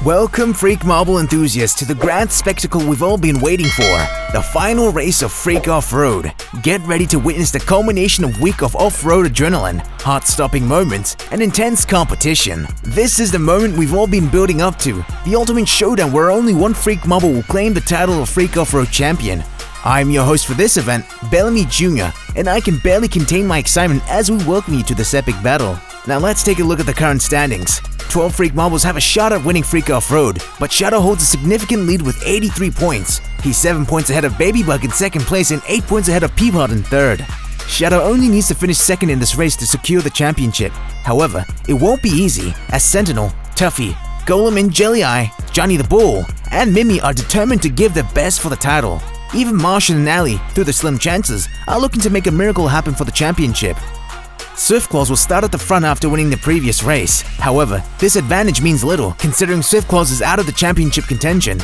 Welcome, Freak Marble enthusiasts, to the grand spectacle we've all been waiting for, the final race of Freak Off-Road. Get ready to witness the culmination of a week of off-road adrenaline, heart-stopping moments, and intense competition. This is the moment we've all been building up to, the ultimate showdown where only one Freak Marble will claim the title of Freak Off-Road champion. I'm your host for this event, Bellamy Jr., and I can barely contain my excitement as we welcome you to this epic battle. Now let's take a look at the current standings. 12 Freak Marbles have a shot at winning Freak Off-Road, but Shadow holds a significant lead with 83 points. He's 7 points ahead of Babybug in second place and 8 points ahead of Peapod in third. Shadow only needs to finish second in this race to secure the championship. However, it won't be easy, as Sentinel, Tuffy, Golem and Jelly Eye, Johnny the Bull, and Mimi are determined to give their best for the title. Even Martian and Ali, through their slim chances, are looking to make a miracle happen for the championship. Swiftclaws will start at the front after winning the previous race. However, this advantage means little, considering Swiftclaws is out of the championship contention.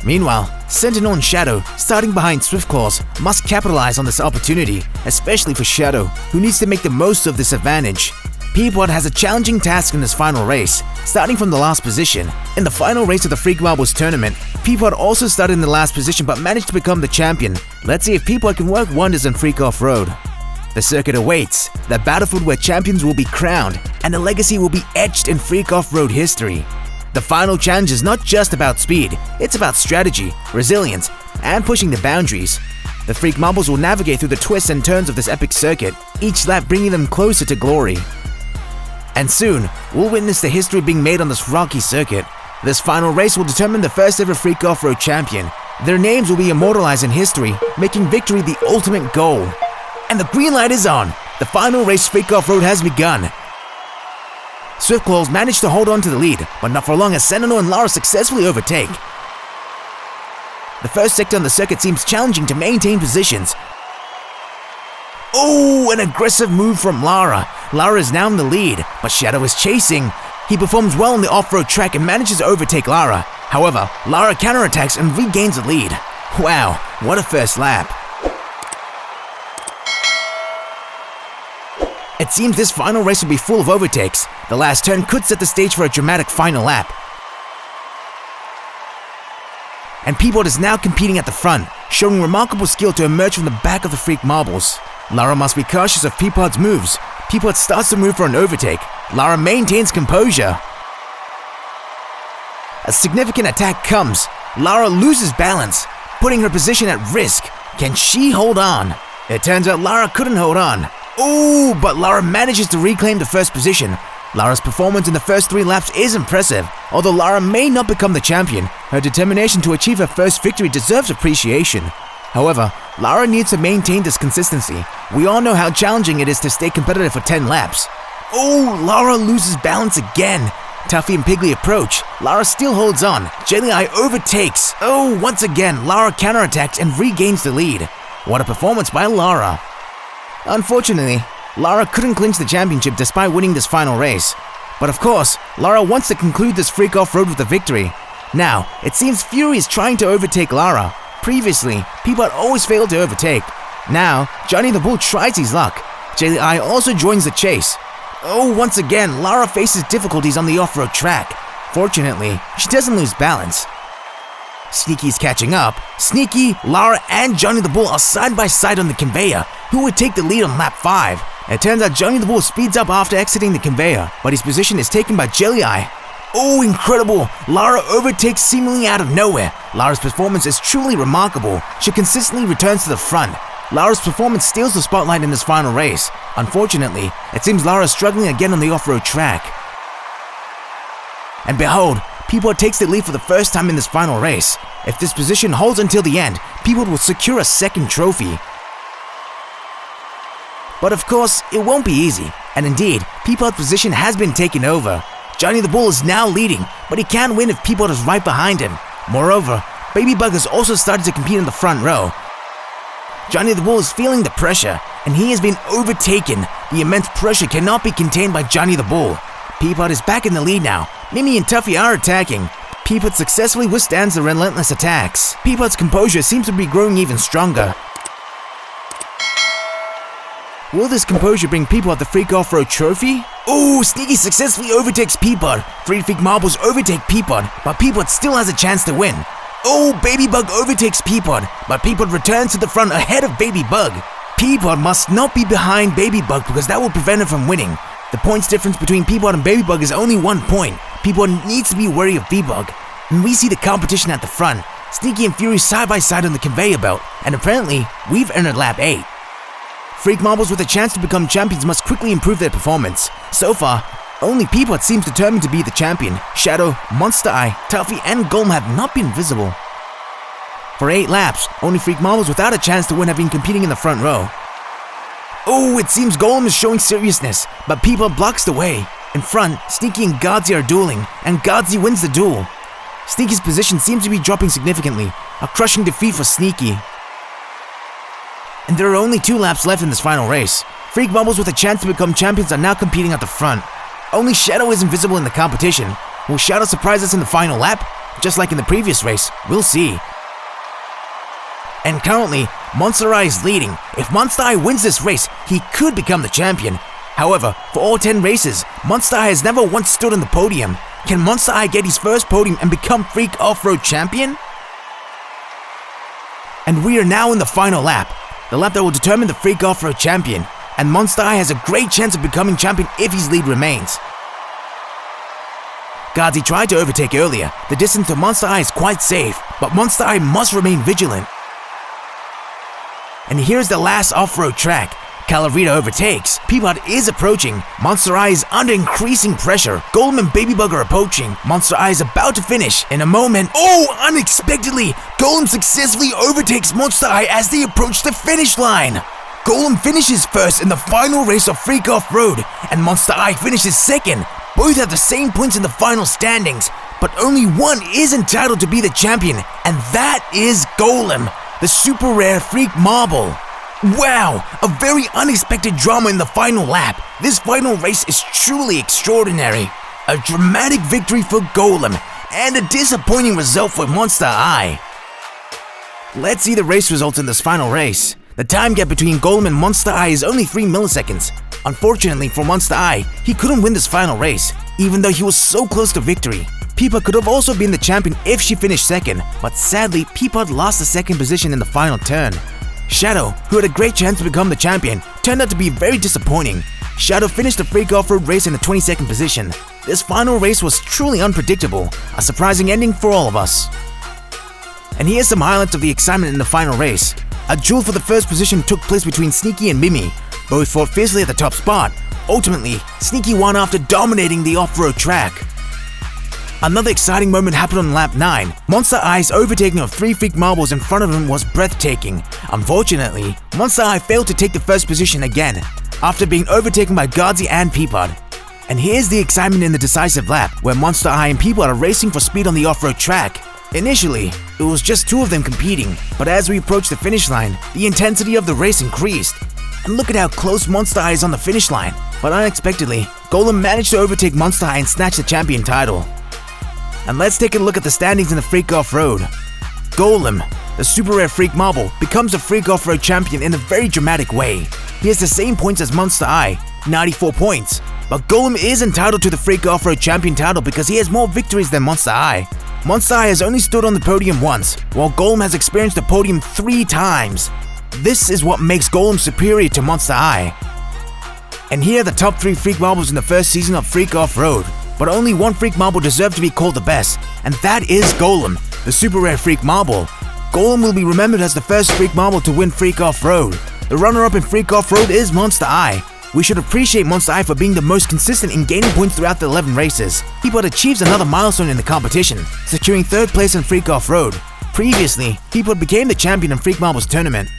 Meanwhile, Sentinel and Shadow, starting behind Swiftclaws, must capitalize on this opportunity, especially for Shadow, who needs to make the most of this advantage. Peapod has a challenging task in this final race, starting from the last position. In the final race of the Freak Marbles tournament, Peapod also started in the last position but managed to become the champion. Let's see if Peapod can work wonders on Freak Off-Road. The circuit awaits, the battlefield where champions will be crowned, and the legacy will be etched in Freak Off-Road history. The final challenge is not just about speed, it's about strategy, resilience, and pushing the boundaries. The Freak Marbles will navigate through the twists and turns of this epic circuit, each lap bringing them closer to glory. And soon, we'll witness the history being made on this rocky circuit. This final race will determine the first ever Freak Off-Road champion. Their names will be immortalized in history, making victory the ultimate goal. And the green light is on. The final race Freak Off-Road has begun. Swiftclaws managed to hold on to the lead, but not for long as Sentinel and Lara successfully overtake. The first sector on the circuit seems challenging to maintain positions. Oh, an aggressive move from Lara. Lara is now in the lead, but Shadow is chasing. He performs well on the off-road track and manages to overtake Lara. However, Lara counterattacks and regains the lead. Wow, what a first lap. It seems this final race will be full of overtakes. The last turn could set the stage for a dramatic final lap. And Peapod is now competing at the front, showing remarkable skill to emerge from the back of the Freak Marbles. Lara must be cautious of Peapod's moves. Peapod starts to move for an overtake. Lara maintains composure. A significant attack comes. Lara loses balance, putting her position at risk. Can she hold on? It turns out Lara couldn't hold on. Oh, but Lara manages to reclaim the first position. Lara's performance in the first 3 laps is impressive. Although Lara may not become the champion, her determination to achieve her first victory deserves appreciation. However, Lara needs to maintain this consistency. We all know how challenging it is to stay competitive for 10 laps. Oh, Lara loses balance again. Tuffy and Piggly approach. Lara still holds on. Jelly Eye overtakes. Oh, once again, Lara counterattacks and regains the lead. What a performance by Lara. Unfortunately, Lara couldn't clinch the championship despite winning this final race. But of course, Lara wants to conclude this Freak Off-Road with a victory. Now, it seems Fury is trying to overtake Lara. Previously, Peapod always failed to overtake. Now, Johnny the Bull tries his luck. Jelly Eye also joins the chase. Oh, once again, Lara faces difficulties on the off-road track. Fortunately, she doesn't lose balance. Sneaky's catching up. Sneaky, Lara, and Johnny the Bull are side by side on the conveyor, who would take the lead on lap 5. It turns out Johnny the Bull speeds up after exiting the conveyor, but his position is taken by Jelly Eye. Oh, incredible! Lara overtakes seemingly out of nowhere. Lara's performance is truly remarkable. She consistently returns to the front. Lara's performance steals the spotlight in this final race. Unfortunately, it seems Lara is struggling again on the off-road track. And behold, Peapod takes the lead for the first time in this final race. If this position holds until the end, Peapod will secure a second trophy. But of course, it won't be easy. And indeed, Peapod's position has been taken over. Johnny the Bull is now leading, but he can't win if Peapod is right behind him. Moreover, Babybug has also started to compete in the front row. Johnny the Bull is feeling the pressure, and he has been overtaken. The immense pressure cannot be contained by Johnny the Bull. Peapod is back in the lead now. Mimi and Tuffy are attacking. Peapod successfully withstands the relentless attacks. Peapod's composure seems to be growing even stronger. Will this composure bring Peapod the Freak Off-Road trophy? Oh, Sneaky successfully overtakes Peapod. 3 Freak Marbles overtake Peapod, but Peapod still has a chance to win. Oh, Baby Bug overtakes Peapod, but Peapod returns to the front ahead of Baby Bug. Peapod must not be behind Baby Bug because that will prevent him from winning. The points difference between Peapod and Baby Bug is only 1 point. Peapod needs to be wary of B-Bug. And we see the competition at the front. Sneaky and Fury side by side on the conveyor belt, and apparently, we've entered lap 8. Freak Marbles with a chance to become champions must quickly improve their performance. So far, only Peapod seems determined to be the champion. Shadow, Monster Eye, Tuffy, and Golem have not been visible. For 8 laps, only Freak Marbles without a chance to win have been competing in the front row. Oh, it seems Golem is showing seriousness, but Peapod blocks the way. In front, Sneaky and Godsey are dueling, and Godsey wins the duel. Sneaky's position seems to be dropping significantly, a crushing defeat for Sneaky. And there are only 2 laps left in this final race. Freak Marbles with a chance to become champions are now competing at the front. Only Shadow isn't visible in the competition. Will Shadow surprise us in the final lap? Just like in the previous race, we'll see. And currently, Monster Eye is leading. If Monster Eye wins this race, he could become the champion. However, for all 10 races, Monster Eye has never once stood on the podium. Can Monster Eye get his first podium and become Freak Off-Road champion? And we are now in the final lap. The lap that will determine the Freak Off-Road champion. And Monster Eye has a great chance of becoming champion if his lead remains. Godsey tried to overtake earlier. The distance to Monster Eye is quite safe, but Monster Eye must remain vigilant. And here's the last off-road track. Calavera overtakes. Peapod is approaching. Monster Eye is under increasing pressure. Golem and Baby Bug are approaching. Monster Eye is about to finish. In a moment, oh, unexpectedly, Golem successfully overtakes Monster Eye as they approach the finish line. Golem finishes first in the final race of Freak Off-Road, and Monster Eye finishes second. Both have the same points in the final standings, but only one is entitled to be the champion, and that is Golem, the super rare Freak Marble. Wow, a very unexpected drama in the final lap. This final race is truly extraordinary. A dramatic victory for Golem, and a disappointing result for Monster Eye. Let's see the race results in this final race. The time gap between Golem and Monster Eye is only 3 milliseconds. Unfortunately for Monster Eye, he couldn't win this final race, even though he was so close to victory. Peapod could have also been the champion if she finished second, but sadly, Peapod lost the second position in the final turn. Shadow, who had a great chance to become the champion, turned out to be very disappointing. Shadow finished the Freak Off-Road race in the 22nd position. This final race was truly unpredictable, a surprising ending for all of us. And here's some highlights of the excitement in the final race. A duel for the first position took place between Sneaky and Mimi. Both fought fiercely at the top spot. Ultimately, Sneaky won after dominating the off-road track. Another exciting moment happened on lap 9. Monster Eye's overtaking of 3 Freak Marbles in front of him was breathtaking. Unfortunately, Monster Eye failed to take the first position again, after being overtaken by Godsey and Peapod. And here's the excitement in the decisive lap, where Monster Eye and Peapod are racing for speed on the off-road track. Initially, it was just 2 of them competing, but as we approached the finish line, the intensity of the race increased. And look at how close Monster Eye is on the finish line. But unexpectedly, Golem managed to overtake Monster Eye and snatch the champion title. And let's take a look at the standings in the Freak Off-Road. Golem, the super rare Freak Marble, becomes a Freak Off-Road champion in a very dramatic way. He has the same points as Monster Eye, 94 points. But Golem is entitled to the Freak Off-Road champion title because he has more victories than Monster Eye. Monster Eye has only stood on the podium once, while Golem has experienced the podium 3 times. This is what makes Golem superior to Monster Eye. And here are the top 3 Freak Marbles in the first season of Freak Off-Road. But only one Freak Marble deserved to be called the best, and that is Golem, the super rare Freak Marble. Golem will be remembered as the first Freak Marble to win Freak Off-Road. The runner-up in Freak Off-Road is Monster Eye. We should appreciate Monster Eye for being the most consistent in gaining points throughout the 11 races. Peapod achieves another milestone in the competition, securing 3rd place in Freak Off-Road. Previously, Peapod became the champion in Freak Marbles tournament.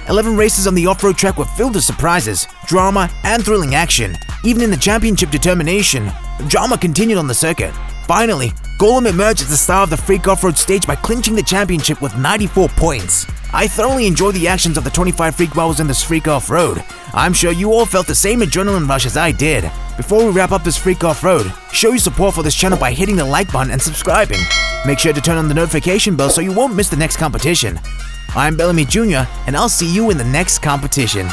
11 races on the off-road track were filled with surprises, drama, and thrilling action. Even in the championship determination, drama continued on the circuit. Finally, Golem emerged as the star of the Freak Off-Road stage by clinching the championship with 94 points. I thoroughly enjoyed the actions of the 25 Freak Marbles in this Freak Off-Road. I'm sure you all felt the same adrenaline rush as I did. Before we wrap up this Freak Off-Road, show your support for this channel by hitting the like button and subscribing. Make sure to turn on the notification bell so you won't miss the next competition. I'm Bellamy Jr., and I'll see you in the next competition.